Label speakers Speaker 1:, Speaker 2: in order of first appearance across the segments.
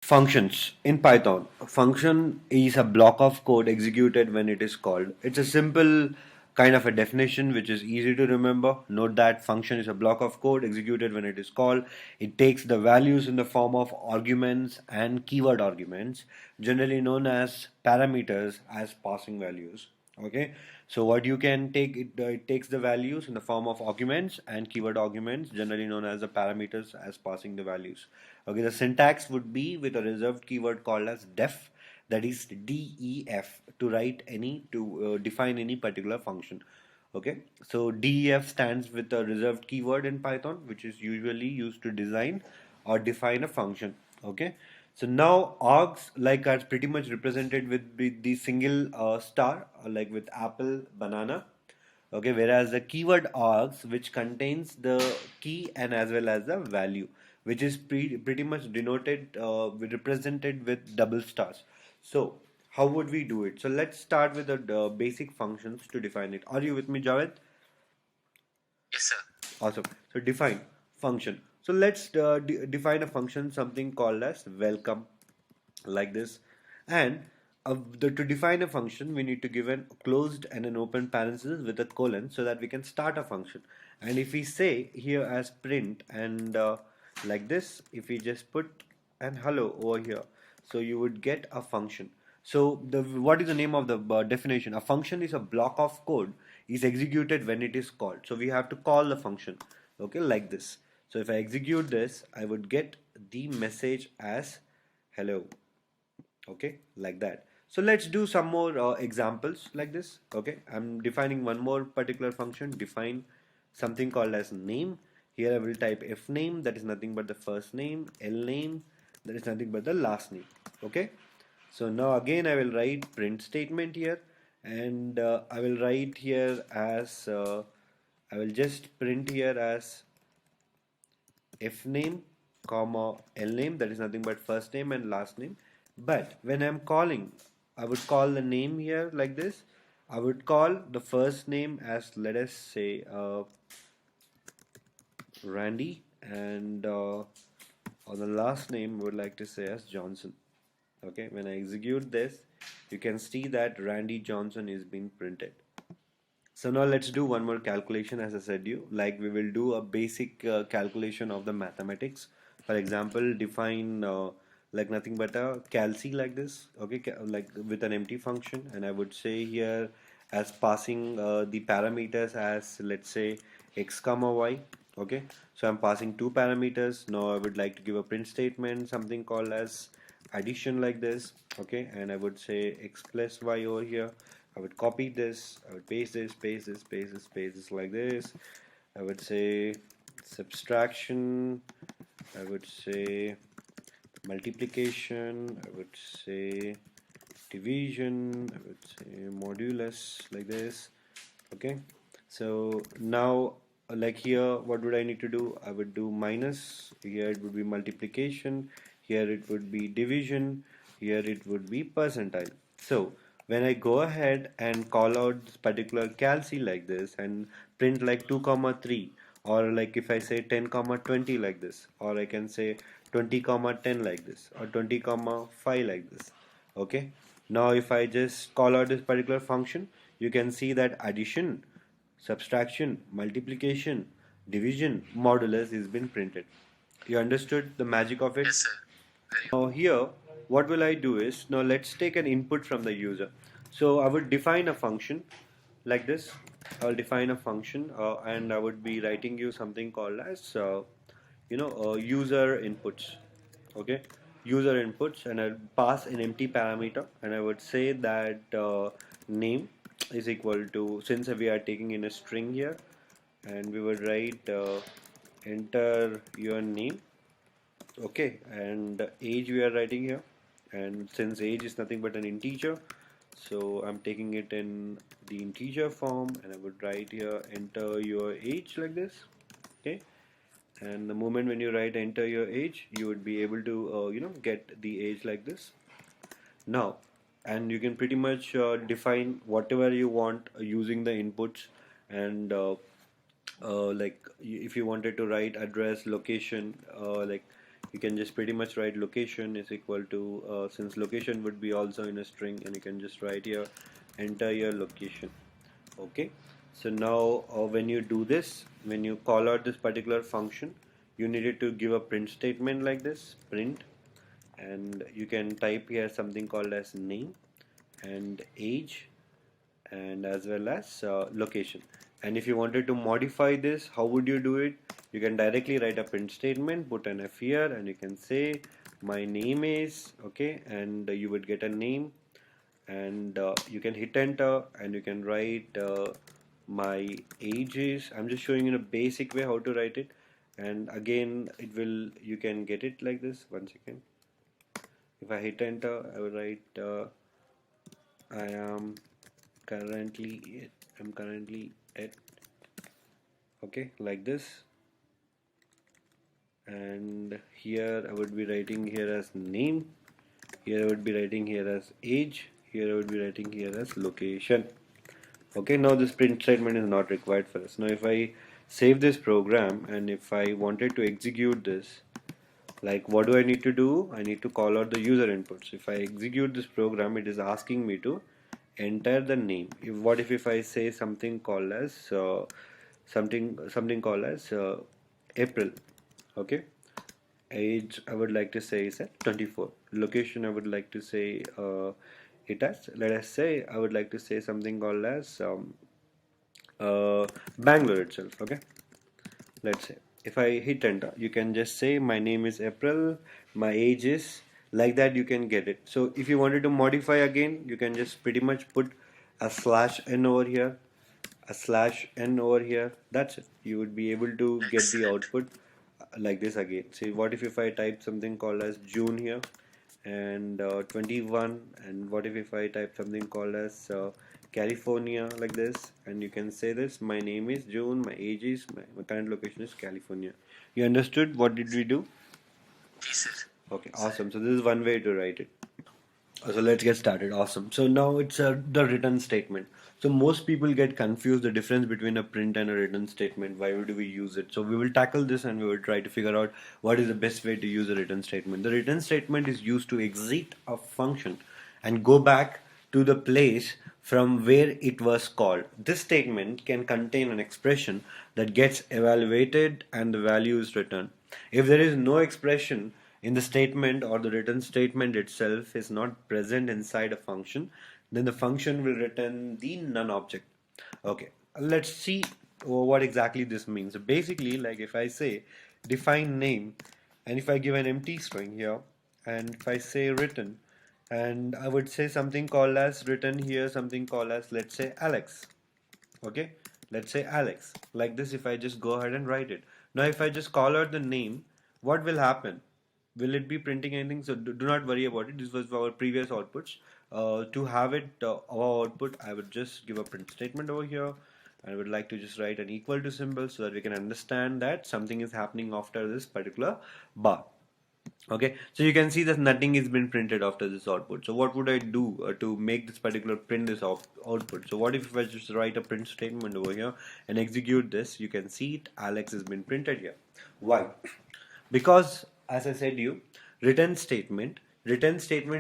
Speaker 1: Functions in Python. A function is a block of code executed when it is called. It's a simple kind of a definition which is easy to remember. Note that function is a block of code executed when it is called. It takes the values in the form of arguments and keyword arguments, generally known as parameters, as passing values. Okay, so what you can take it takes the values in the form of arguments and keyword arguments, generally known as the parameters, as passing the values. Okay, the syntax would be with a reserved keyword called as def, that is def, to write any to define any particular function. Okay, so def stands with a reserved keyword in Python, which is usually used to design or define a function. Okay, so now args like are pretty much represented with the single star, like with apple, banana. Okay, whereas the keyword args, which contains the key and as well as the value, which is pretty much denoted, represented with double stars. So how would we do it? So let's start with the basic functions to define it. Are you with me, Javed?
Speaker 2: Yes, sir.
Speaker 1: Awesome. So define function. So let's define a function, something called as welcome, like this. And to define a function, we need to give an closed and an open parenthesis with a colon so that we can start a function. And if we say here as print and like this, if we just put an hello over here, so you would get a function. So the what is the name of the definition? A function is a block of code is executed when it is called. So we have to call the function. Okay, like this. So if I execute this, I would get the message as hello. Okay, like that. So let's do some more examples like this. Okay, I'm defining one more particular function. Define something called as name. Here I will type f name, that is nothing but the first name, l name, that is nothing but the last name. Okay, so now again I will write print statement here, and I will write here as I will just print here as f name comma l name, that is nothing but first name and last name. But when I'm calling, I would call the name here like this. I would call the first name as, let us say, Randy, and on the last name we would like to say as Johnson. Okay, when I execute this, you can see that Randy Johnson is being printed. So now let's do one more calculation, as I said you, like we will do a basic calculation of the mathematics. For example, define like nothing but a calci like this, okay, like with an empty function, and I would say here as passing the parameters as, let's say, x comma y. Okay, so I'm passing two parameters. Now I would like to give a print statement, something called as addition like this. Okay, and I would say x plus y over here. I would copy this, I would paste this, paste this, paste this, paste this like this. I would say subtraction, I would say multiplication, I would say division, I would say modulus like this. Okay, so now like here, what would I need to do? I would do minus, here it would be multiplication, here it would be division, here it would be percentile. So when I go ahead and call out this particular calci like this and print like 2 comma 3, or like if I say 10 comma 20 like this, or I can say 20 comma 10 like this, or 20 comma 5 like this. Okay, now if I just call out this particular function, you can see that addition, subtraction, multiplication, division, modulus is been printed. You understood the magic of it?
Speaker 2: Yes, sir. Very
Speaker 1: Now here, what will I do is, now let's take an input from the user. So I would define a function like this. I'll define a function and I would be writing you something called as, user inputs. Okay, user inputs, and I'll pass an empty parameter, and I would say that name is equal to, since we are taking in a string here, and we would write enter your name. Okay, and age we are writing here, and since age is nothing but an integer, so I'm taking it in the integer form, and I would write here enter your age like this. Okay, and the moment when you write enter your age, you would be able to get the age like this. Now, and you can pretty much define whatever you want using the inputs, and like if you wanted to write address, location, like You can just pretty much write location is equal to, since location would be also in a string, and you can just write here enter your location. Okay, so now when you do this, when you call out this particular function, you needed to give a print statement like this, print, and you can type here something called as name and age and as well as location. And if you wanted to modify this, how would you do it? You can directly write a print statement, put an F here, and you can say my name is, okay, and you would get a name, and you can hit enter, and you can write my age is. I'm just showing in a basic way how to write it, and again it will, you can get it like this. One second. If I hit enter, I will write I am currently I'm currently at, okay, like this, and here I would be writing here as name, here I would be writing here as age, here I would be writing here as location. Okay, now this print statement is not required for us. Now if I save this program and if I wanted to execute this, like what do I need to do? I need to call out the user inputs. If I execute this program, it is asking me to enter the name. If I say something called as something called as April, okay. Age I would like to say is at 24. Location I would like to say it as, let us say I would like to say something called as Bangalore itself, okay. Let's say if I hit enter, you can just say my name is April, my age is, like that you can get it. So if you wanted to modify again, you can just pretty much put a slash n over here, a slash n over here. That's it. You would be able to get the
Speaker 2: Excellent.
Speaker 1: output like this again. See, what if I type something called as June here and 21, and what if I type something called as California like this, and you can say this, my name is June, my age is, my current location is California. You understood what did we do?
Speaker 2: Yes, sir.
Speaker 1: Okay, awesome. So this is one way to write it. So let's get started. Awesome. So now it's the return statement. So most people get confused the difference between a print and a return statement. Why do we use it? So we will tackle this and we will try to figure out what is the best way to use a return statement. The return statement is used to exit a function and go back to the place from where it was called. This statement can contain an expression that gets evaluated and the value is returned. If there is no expression in the statement or the return statement itself is not present inside a function, then the function will return the none object. Okay, let's see what exactly this means. So basically, like if I say define name, and if I give an empty string here, and if I say written, and I would say something called as written here, something called as, let's say, Alex. Okay, let's say Alex. Like this, if I just go ahead and write it. Now, if I just call out the name, what will happen? Will it be printing anything? So do not worry about it. This was our previous outputs. To have it our output, I would just give a print statement over here. I would like to just write an equal to symbol so that we can understand that something is happening after this particular bar. Okay, so you can see that nothing has been printed after this output. So what would I do to make this particular print this output? So what if I just write a print statement over here and execute this? You can see it, Alex has been printed here. Why? Because as I said you, return statement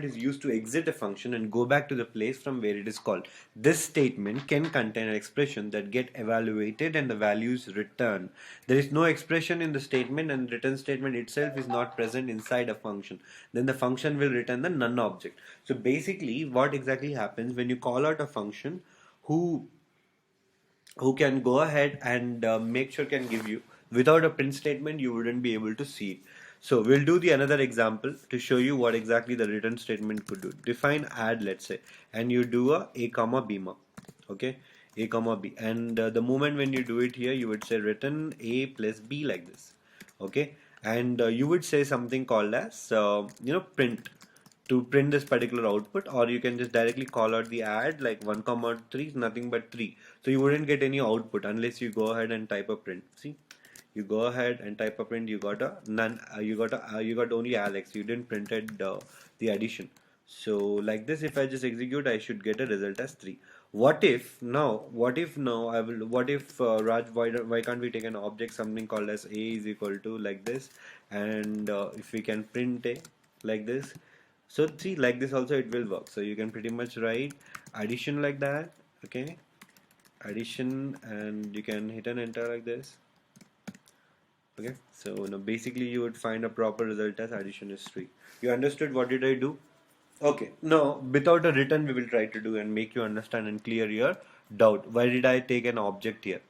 Speaker 1: is used to exit a function and go back to the place from where it is called. This statement can contain an expression that get evaluated and the values returned. There is no expression in the statement and return statement itself is not present inside a function. Then the function will return the none object. So basically what exactly happens when you call out a function who can go ahead and make sure can give you, without a print statement you wouldn't be able to see it. So we'll do the another example to show you what exactly the return statement could do. Define add, let's say, and you do a comma b mark. Okay, a comma b, and the moment when you do it here, you would say return a plus b like this. Okay, and you would say something called as print, to print this particular output, or you can just directly call out the add like 1 comma 3 is nothing but 3, so you wouldn't get any output unless you go ahead and type a print. See, you go ahead and type a print, you got a none, you got only Alex, you didn't printed the addition. So like this, if I just execute, I should get a result as 3. What if now I will, what if Raj, why can't we take an object something called as a is equal to like this, and if we can print a like this, so see, like this also it will work. So you can pretty much write addition like that, okay, addition, and you can hit an enter like this. Okay, so now basically you would find a proper result as addition is 3. You understood what did I do? Okay, now without a written we will try to do and make you understand and clear your doubt. Why did I take an object here?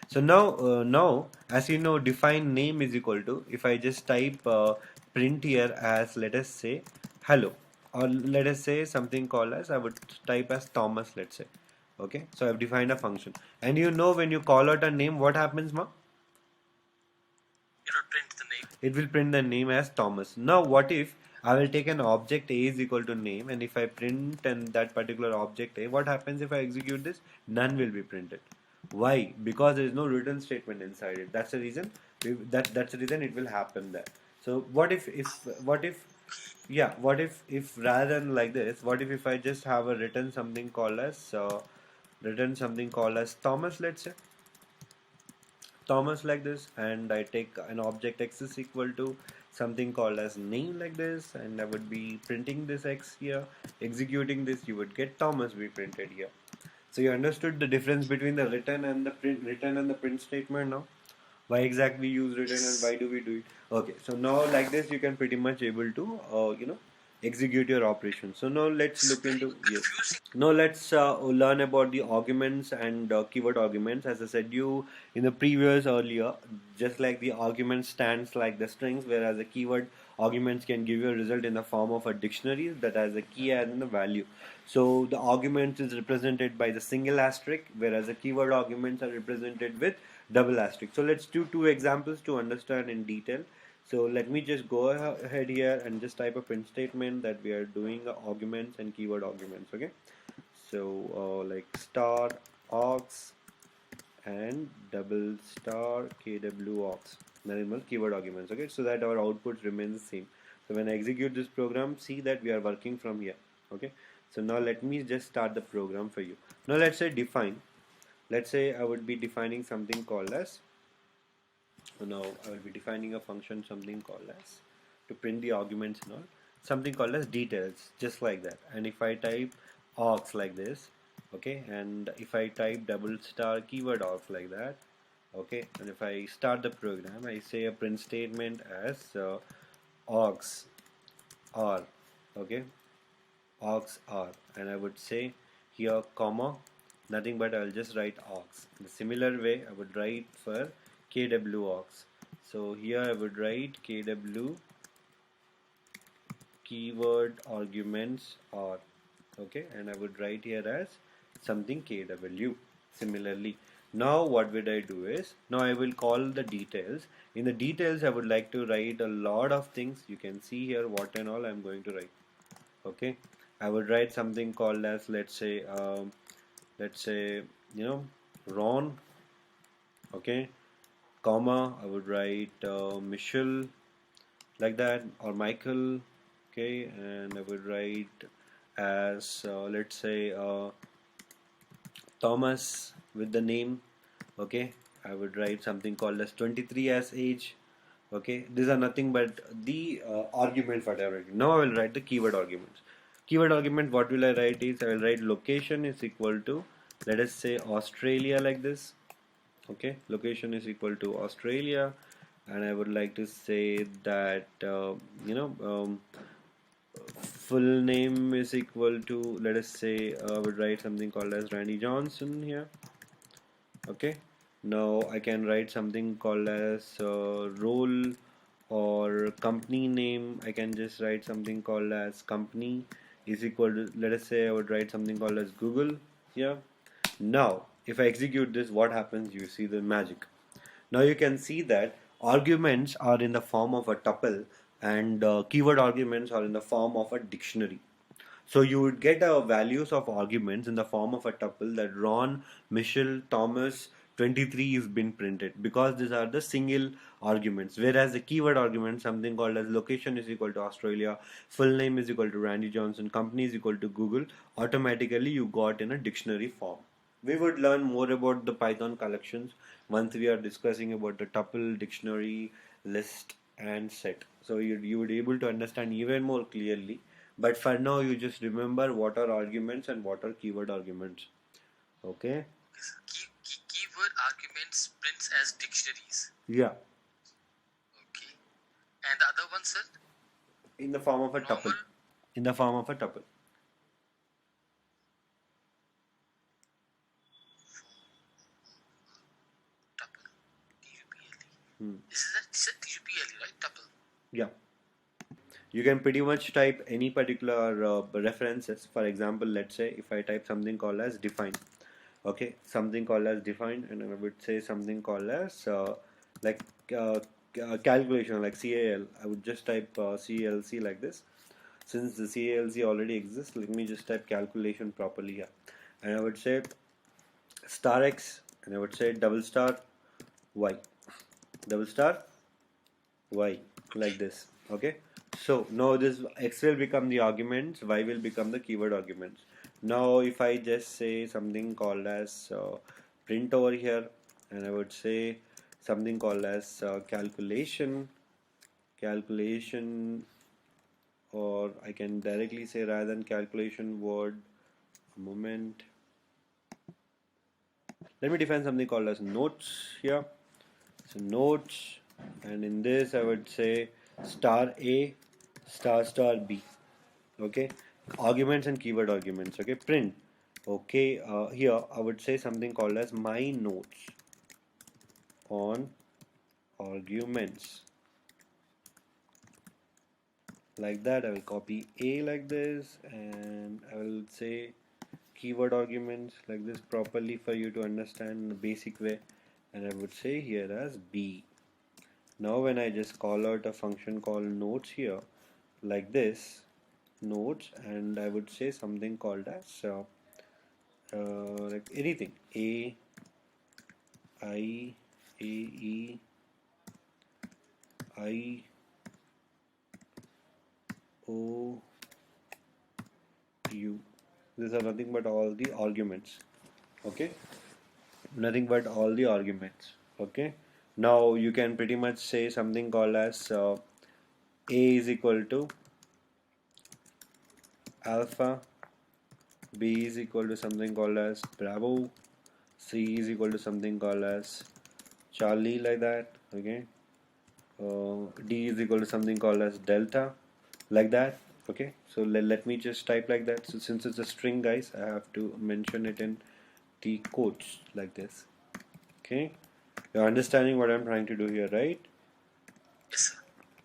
Speaker 1: So now as you know, define name is equal to, if I just type print here as, let us say, hello, or let us say something called as, I would type as Thomas, let's say. Okay, so I've defined a function, and you know when you call out a name, what happens, ma?
Speaker 2: It will print the name.
Speaker 1: It will print the name as Thomas. Now, what if I will take an object A is equal to name, and if I print and that particular object A, what happens if I execute this? None will be printed. Why? Because there is no return statement inside it. That's the reason. That's the reason it will happen there. So what if rather than like this, what if I just have a written something called as Thomas, let's say Thomas like this, and I take an object x is equal to something called as name like this, and I would be printing this x here, executing this, you would get Thomas be printed here. So you understood the difference between the written and the print statement now? Why exactly use written and
Speaker 2: Yes.
Speaker 1: why do we do it? Okay, so now like this you can pretty much able to execute your operation. So now let's
Speaker 2: It's
Speaker 1: look
Speaker 2: very
Speaker 1: into, yes.
Speaker 2: confusing.
Speaker 1: Now let's learn about the arguments and keyword arguments. As I said you in the previous earlier, just like the argument stands like the strings, whereas the keyword arguments can give you a result in the form of a dictionary that has a key and a value. So the argument is represented by the single asterisk, whereas the keyword arguments are represented with double asterisk. So let's do two examples to understand in detail. So let me just go ahead here and just type a print statement that we are doing arguments and keyword arguments. Okay, so like star args and double star kw args, normal keyword arguments. Okay, so that our output remains the same. So when I execute this program, see that we are working from here. Okay, so now let me just start the program for you. Now let's say define. Let's say I would be defining something called as, so now I will be defining a function something called as, to print the arguments and all, something called as details, just like that. And if I type args like this, okay, and if I type double star keyword args like that, okay, and if I start the program, I say a print statement as args are, okay, args are, and I would say here comma, nothing but I'll just write args. In a similar way I would write for kw args. So here I would write kw keyword arguments are, okay, and I would write here as something kw. Similarly, now what would I do is, now I will call the details. In the details I would like to write a lot of things. You can see here what and all I'm going to write. Okay, I would write something called as, let's say Ron, okay, comma, I would write Michelle like that, or Michael, okay, and I would write as let's say Thomas with the name, okay. I would write something called as 23 as age, okay. These are nothing but the arguments what I write. Now I will write the keyword arguments. Keyword argument, what will I write is, I will write location is equal to, let us say Australia like this, okay. Location is equal to Australia, and I would like to say that full name is equal to, let us say I would write something called as Randy Johnson here, okay. Now I can write something called as role or company name. I can just write something called as company is equal to, let us say I would write something called as Google here. Now if I execute this, what happens? You see the magic. Now you can see that arguments are in the form of a tuple, and keyword arguments are in the form of a dictionary. So you would get values of arguments in the form of a tuple, that Ron, Michelle, Thomas, 23 is been printed because these are the single arguments, whereas the keyword argument, something called as location is equal to Australia, full name is equal to Randy Johnson, company is equal to Google, automatically you got in a dictionary form. We would learn more about the Python collections once we are discussing about the tuple, dictionary, list, and set. So you would able to understand even more clearly. But for now, you just remember what are arguments and what are keyword arguments. Okay?
Speaker 2: Keyword arguments prints as dictionaries.
Speaker 1: Yeah.
Speaker 2: Okay. And the other one, sir?
Speaker 1: In the form of a
Speaker 2: Normal
Speaker 1: tuple. In the form of a tuple.
Speaker 2: tuple. TUPLE.
Speaker 1: Hmm.
Speaker 2: This is a TUPLE, right? Tuple.
Speaker 1: Yeah. You can pretty much type any particular references. For example, let's say if I type something called as define. Okay, something called as define, and I would say something called as like uh, calculation, like CAL. I would just type CLC like this. Since the CALC already exists, let me just type calculation properly here. And I would say star X, and I would say double star Y. Double star Y, like this. Okay, so now this X will become the arguments, Y will become the keyword arguments. Now if I just say something called as print over here, and I would say something called as calculation, or I can directly say rather than calculation word, a moment, let me define something called as notes here. So notes, and in this I would say star A, star B. Okay, arguments and keyword arguments. Okay, print. Okay, here I would say something called as my notes on arguments. Like that, I will copy A like this, and I will say keyword arguments like this properly for you to understand in the basic way, and I would say here as B. Now when I just call out a function called notes here like this, notes, and I would say something called as like anything, A, I, A, E, I, O, U. These are nothing but all the arguments. Okay, nothing but all the arguments. Okay, now you can pretty much say something called as A is equal to alpha, B is equal to something called as Bravo, C is equal to something called as Charlie, like that. Okay, D is equal to something called as Delta, like that. Okay, so let me just type like that. So since it's a string, guys, I have to mention it in the quotes like this. Okay, you're understanding what I'm trying to do here, right?
Speaker 2: Yes, sir.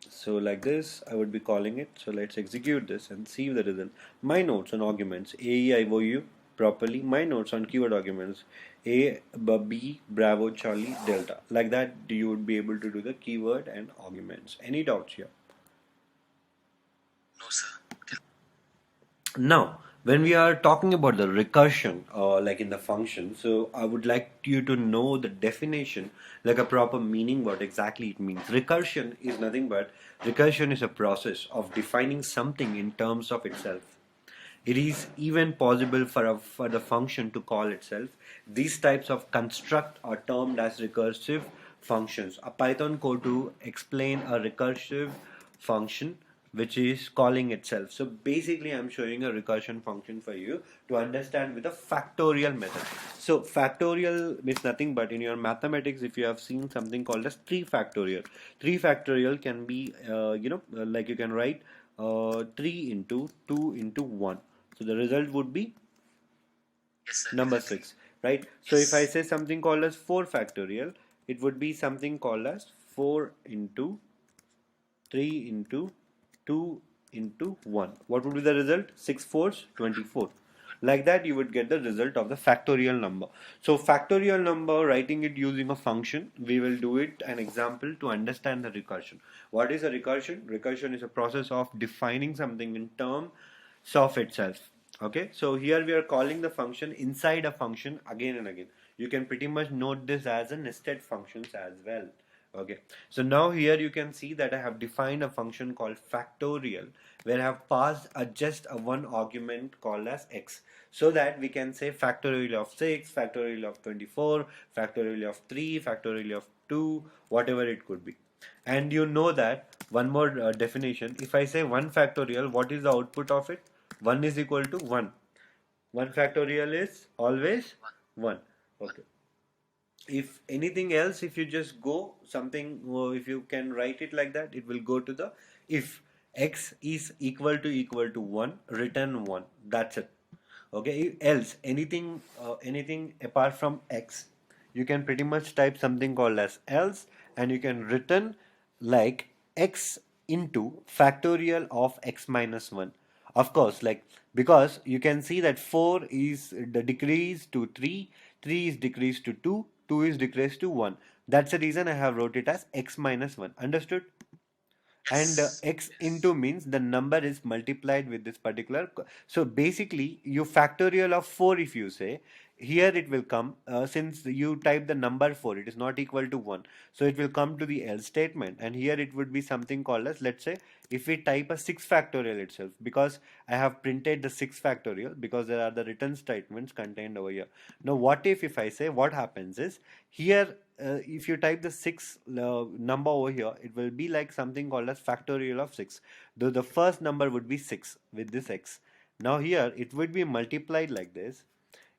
Speaker 1: So like this, I would be calling it. So let's execute this and see the result. My notes on arguments AEIOU properly. My notes on keyword arguments A, B, Bravo, Charlie, Delta. Like that, you would be able to do the keyword and arguments. Any doubts here?
Speaker 2: No, sir.
Speaker 1: Now, when we are talking about the recursion, like in the function, so I would like you to know the definition, like a proper meaning, what exactly it means. Recursion is a process of defining something in terms of itself. It is even possible for the function to call itself. These types of construct are termed as recursive functions. A Python code to explain a recursive function which is calling itself. So basically I'm showing a recursion function for you to understand with a factorial method. So factorial means nothing but in your mathematics, if you have seen something called as 3 factorial. 3 factorial can be like you can write 3 into 2 into 1. So the result would be
Speaker 2: Yes, sir.
Speaker 1: number
Speaker 2: Exactly.
Speaker 1: 6, right? So if I
Speaker 2: Yes.
Speaker 1: say something called as 4 factorial, it would be something called as 4 into 3 into 2 into 1. What would be the result? 6 fours, 24. Like that, you would get the result of the factorial number. So factorial number, writing it using a function, we will do it an example to understand the recursion. What is a recursion? Recursion is a process of defining something in terms of itself. Okay, so here we are calling the function inside a function again and again. You can pretty much note this as a nested functions as well. Okay, so now here you can see that I have defined a function called factorial, where I have passed a just a one argument called as x, so that we can say factorial of 6, factorial of 24, factorial of 3, factorial of 2, whatever it could be. And you know that one more definition, if I say 1 factorial, what is the output of it? 1 is equal to 1. 1 factorial is always
Speaker 2: One.
Speaker 1: 1. Okay. If anything else, if you just go something, if you can write it like that, it will go to the if x is equal to 1, return 1. That's it. Okay. Else anything apart from x, you can pretty much type something called as else, and you can return like x into factorial of x minus 1. Of course, like, because you can see that 4 is the decrease to 3, 3 is decreased to 2, 2 is decreased to 1. That's the reason I have wrote it as x minus 1. Understood? And
Speaker 2: Yes.
Speaker 1: x
Speaker 2: Yes.
Speaker 1: into means the number is multiplied with this particular. So basically, you factorial of 4, if you say, here it will come, since you type the number 4, it is not equal to 1. So it will come to the else statement, and here it would be something called as, let's say, if we type a 6 factorial itself, because I have printed the 6 factorial, because there are the written statements contained over here. Now what if I say, what happens is, here if you type the 6 number over here, it will be like something called as factorial of 6, though the first number would be 6 with this x. Now here it would be multiplied like this,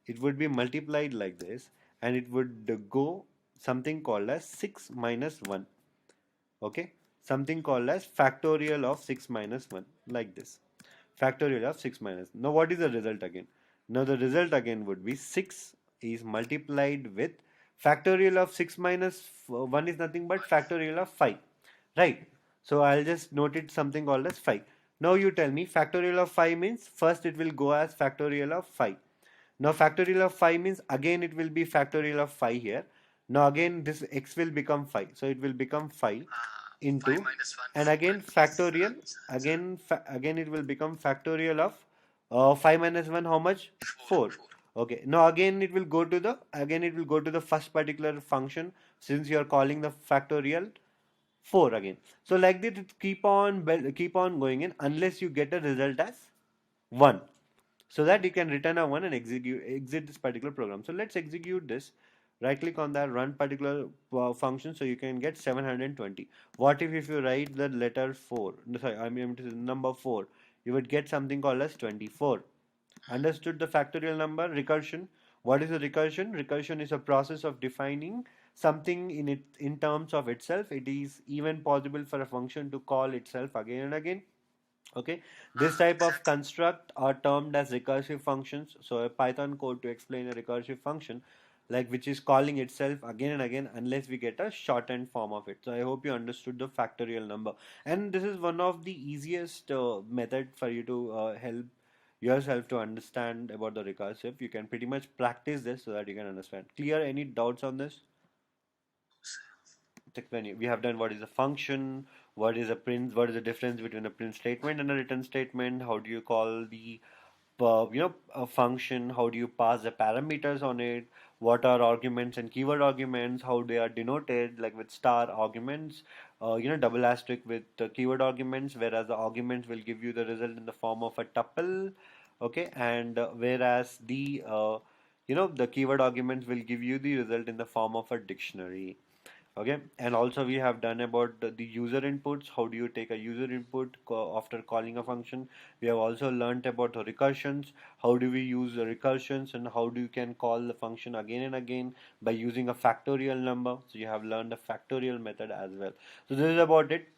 Speaker 1: it would be multiplied like this, and it would go something called as 6 minus 1. Okay, something called as factorial of 6 minus 1, like this, factorial of 6 minus. Now what is the result again? Now the result again would be 6 is multiplied with factorial of 6 minus 1 is nothing but
Speaker 2: One.
Speaker 1: factorial of 5, right? So I'll just note it something called as 5. Now you tell me factorial of 5 means, first it will go as factorial of 5. Now factorial of 5 means again it will be factorial of 5 here. Now again this x will become 5. So it will become 5
Speaker 2: Five
Speaker 1: into,
Speaker 2: minus one.
Speaker 1: and
Speaker 2: Four.
Speaker 1: again factorial, again it will become factorial of 5 minus 1, how much?
Speaker 2: Four.
Speaker 1: 4.
Speaker 2: Four.
Speaker 1: Okay, now again it will go to the, again it will go to the first particular function, since you are calling the factorial 4 again. So like that it keep on going in unless you get a result as 1, so that you can return a 1 and exit this particular program. So let's execute this. Right click on that, run particular function, so you can get 720. What if you write the letter 4, no, sorry, I mean it is number 4, you would get something called as 24. Understood the factorial number? Recursion. What is a recursion? Recursion is a process of defining something in terms of itself. It is even possible for a function to call itself again and again. Okay, this type of
Speaker 2: Exactly.
Speaker 1: construct are termed as recursive functions. So a Python code to explain a recursive function, like which is calling itself again and again unless we get a shortened form of it. So I hope you understood the factorial number, and this is one of the easiest method for you to help yourself to understand about the recursive. You can pretty much practice this so that you can understand. Clear? Any doubts on this? We have done what is a function, what is a print, what is the difference between a print statement and a return statement, how do you call the a function, how do you pass the parameters on it, what are arguments and keyword arguments, how they are denoted, like with star arguments, double asterisk with keyword arguments, whereas the arguments will give you the result in the form of a tuple. Okay, and whereas the keyword arguments will give you the result in the form of a dictionary. Okay, and also we have done about the user inputs. How do you take a user input after calling a function? We have also learnt about the recursions. How do we use the recursions, and how do you can call the function again and again by using a factorial number? So you have learned the factorial method as well. So this is about it.